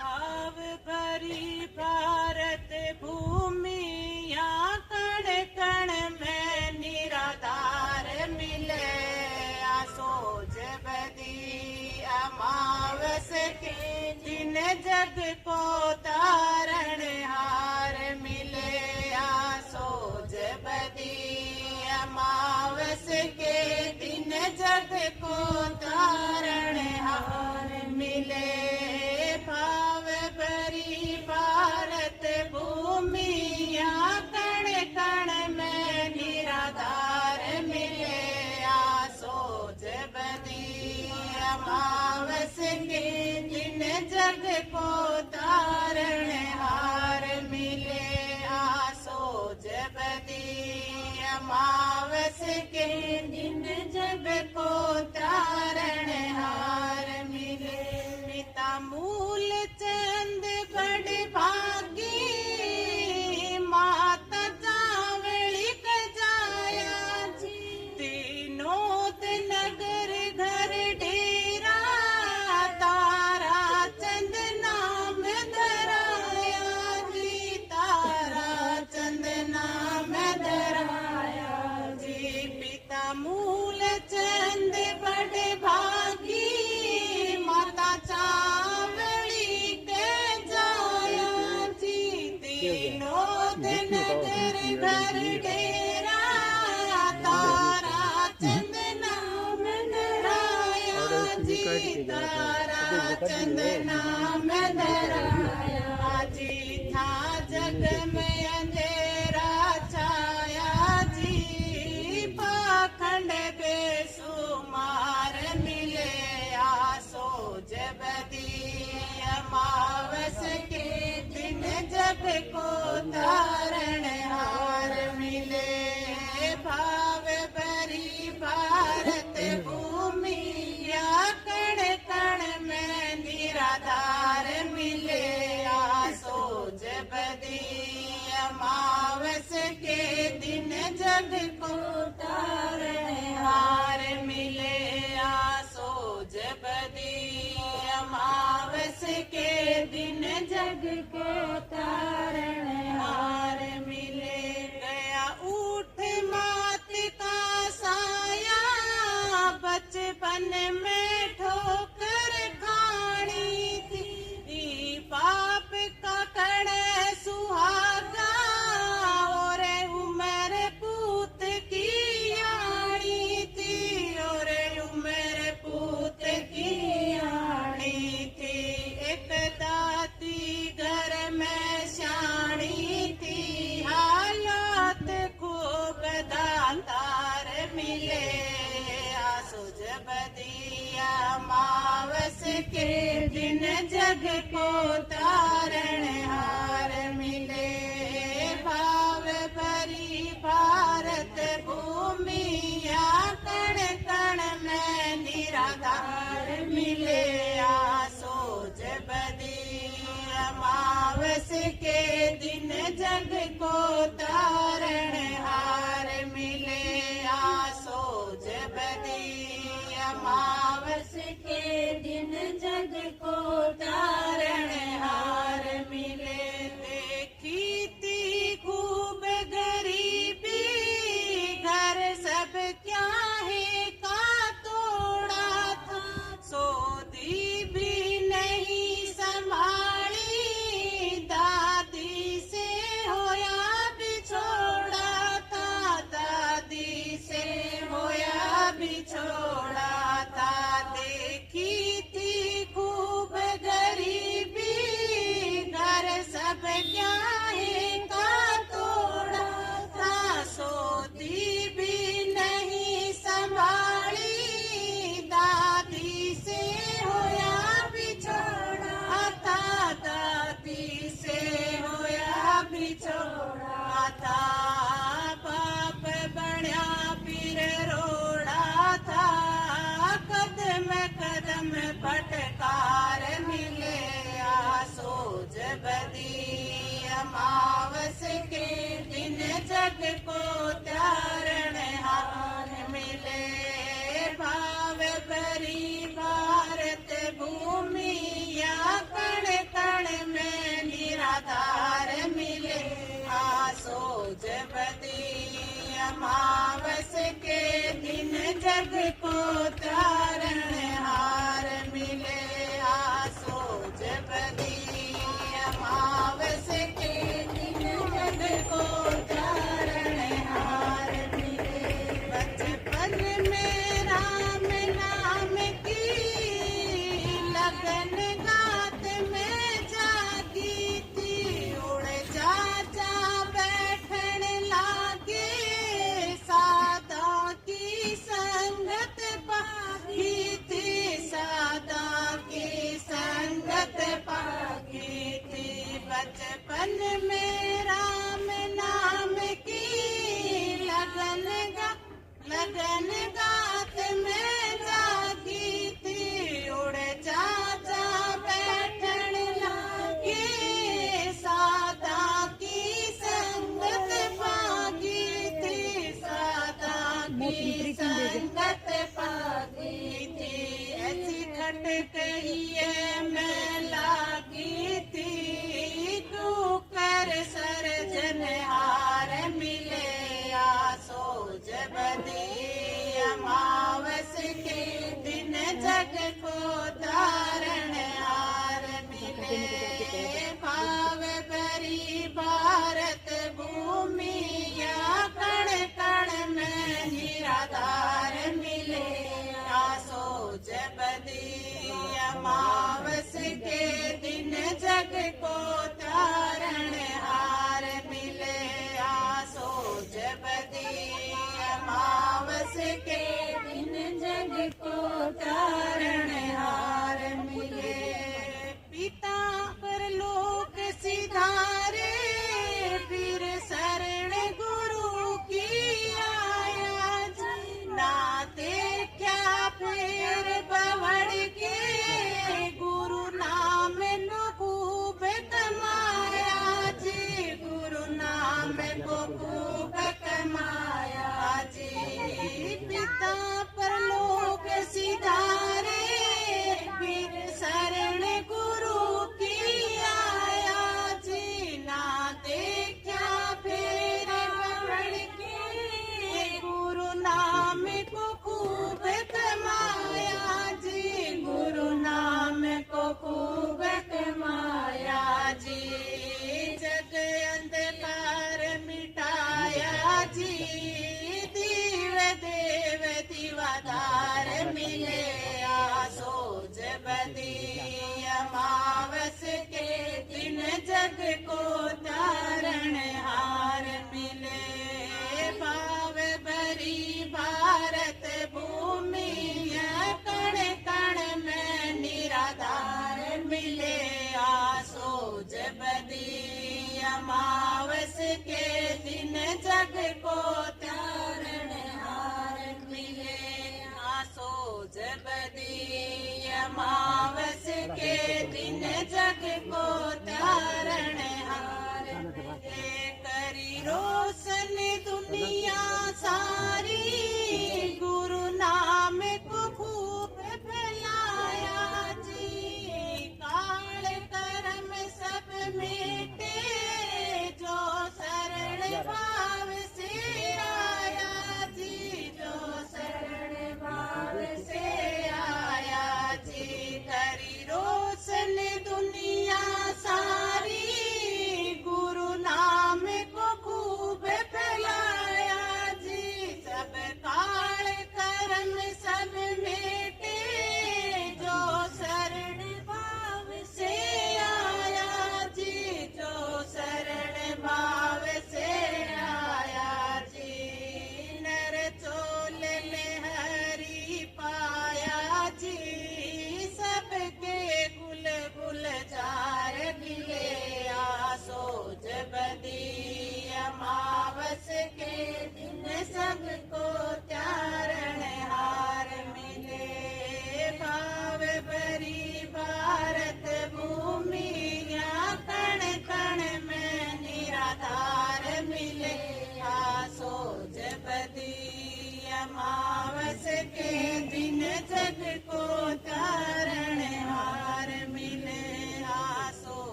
भाव भरी भारत भूमि या कण कण में निराधार मिले आसोज बदी अमावस के दिन जग को तारण हार मिले आसोज बदी अमावस के दिन जग को तारण हार मिले भाव भरी भारत भूमि या कण कण में निराधार मिले आसोज बदी अमावस के दिन जग को तारण हार मिले आसोज बदी अमावस के दिन जग को तारण हार मिले पिता मूल चंद बड़ भागी माता चावड़ी जाया जी तीनों नगर घर डेरा तारा चंद नाम धराया जी तारा चंद नाम धराया जी पिता मूल चंद बड़ भागी माता चावड़ी के जाया जी तीनों नगर घर डेरा तारा चंद नाम धराया जी तारा चंद नाम धराया जी था जग में अंधेरा छाया जी पाखंड बेसुमार मिले आसोज बदी अमावस के दिन जग को तारण हार मिले भाव भरी भारत भूमि या कण कण में निराधार मिले आसोज बदी अमावस के दिन जग को तारण हार मिले आसोज बदी अमावस के दिन जग को तारण हार मिले गया उठ मात का साया बचपन में ठोकर खानी थी पाप का कण सुहागा और उम्र पूत की आनी थी और उम्र पूत की आनी थी एक दाती घर में शानी थी हालात खूब दातार मिले आसुज बदिया अमावस के दिन जग को तारण हार मिले भाव भरी भारत भूमि या कण कण में निराधार मिले आसोज बदी अमावस के दिन जग को तारण हार मिले आसोज बदी अमावस के दिन जग को तारण हार मिले देखी थी खूब गरीबी घर सब क्या है का तोड़ा था सोदी भी नहीं संभाली दादी से होया बिछोड़ा था दादी से होया बिछोड़ा था देखी थी खूब गरीबी घर सब क्या है का तोड़ा था सोती भी नहीं संभाली दादी से होया बिछोड़ा था दादी से होया बिछोड़ा था बाप बड़ा फिर रोड़ा था कदम कदम फटकार मिले आसोज बदी अमावस के दिन जग को तारण हार मिले भाव भरी भारत भूमि या कण कण जग को तारणहार मिले आसो जब दी अमावस के दिन जग को तारणहार मिले बचपन में राम नाम की लगन गात में जागी थी उड़ चाचा बैठन लागे सादा की संगत पागी थी सादा की संगत पागी थी बचपन में राम नाम की लगन गात में जागी थी उड़ चाचा बैठन लागे सादा की संगत पागी थी सादा की संगत पागी थी ऐसी खटक ये मैं लागी थी तू कर सर्जनहार मिले आसो जब दी अमावस के दिन जग को तारणहार मिले भाव भरी भारत भूमि या कण कण में निराधार मिले आसो जब दी अमावस के दिन जग को तारणहार मिले आसो जब दी अमावस के दिन जग को तारणहार मिले पिता परलोक सिधारे फिर शरण गुरु की आया जी ना देखा फिर बवड़ के गुरु नाम नो खूब कमाया जी गुरु नाम को खूब कमाया जी पिता परलोक सिधारे फिर शरण गुरु की आया जी ना देखा फिर बवड़ के गुरु नाम को खूब कमाया जी गुरु नाम को खूब कमाया जी जग अंधकार मिटाया जी दीव देव दीवादार मिले आसो जब दी अमावस के दिन जग को तारणहार मिले भाव भरी भारत भूमि या कण कण में निराधार मिले आसो जब दी अमावस के दिन जग को तारणहार मिले आसो जब दी अमावस के दिन जग को तारणहार मिले करी रोशन दुनिया सारी गुरु नाम को खूब फैलाया जी काल कर्म सब में